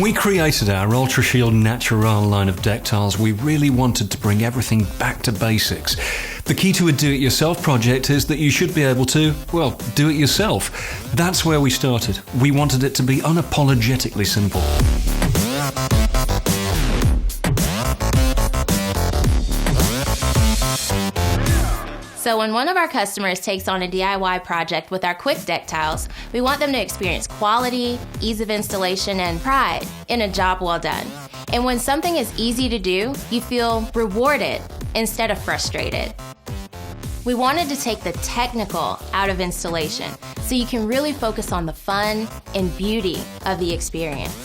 we created our Ultra Shield Natural line of deck tiles, we really wanted to bring everything back to basics. The key to a do-it-yourself project is that you should be able to, well, do it yourself. That's where we started. We wanted it to be unapologetically simple. So when one of our customers takes on a DIY project with our quick deck tiles, we want them to experience quality, ease of installation, and pride in a job well done. And when something is easy to do, you feel rewarded instead of frustrated. We wanted to take the technical out of installation so you can really focus on the fun and beauty of the experience.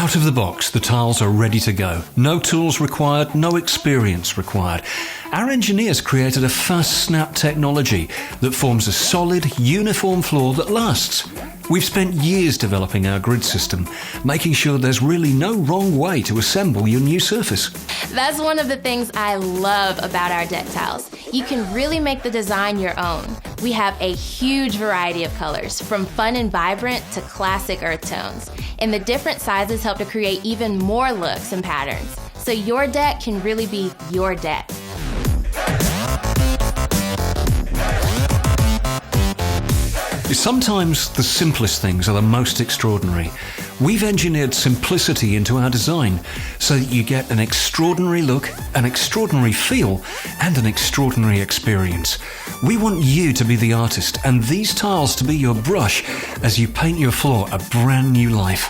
Out of the box, the tiles are ready to go. No tools required, no experience required. Our engineers created a fast snap technology that forms a solid, uniform floor that lasts. We've spent years developing our grid system, making sure there's really no wrong way to assemble your new surface. That's one of the things I love about our deck tiles. You can really make the design your own. We have a huge variety of colors, from fun and vibrant to classic earth tones. And the different sizes help to create even more looks and patterns. So your deck can really be your deck. Sometimes the simplest things are the most extraordinary. We've engineered simplicity into our design so that you get an extraordinary look, an extraordinary feel, and an extraordinary experience. We want you to be the artist and these tiles to be your brush as you paint your floor a brand new life.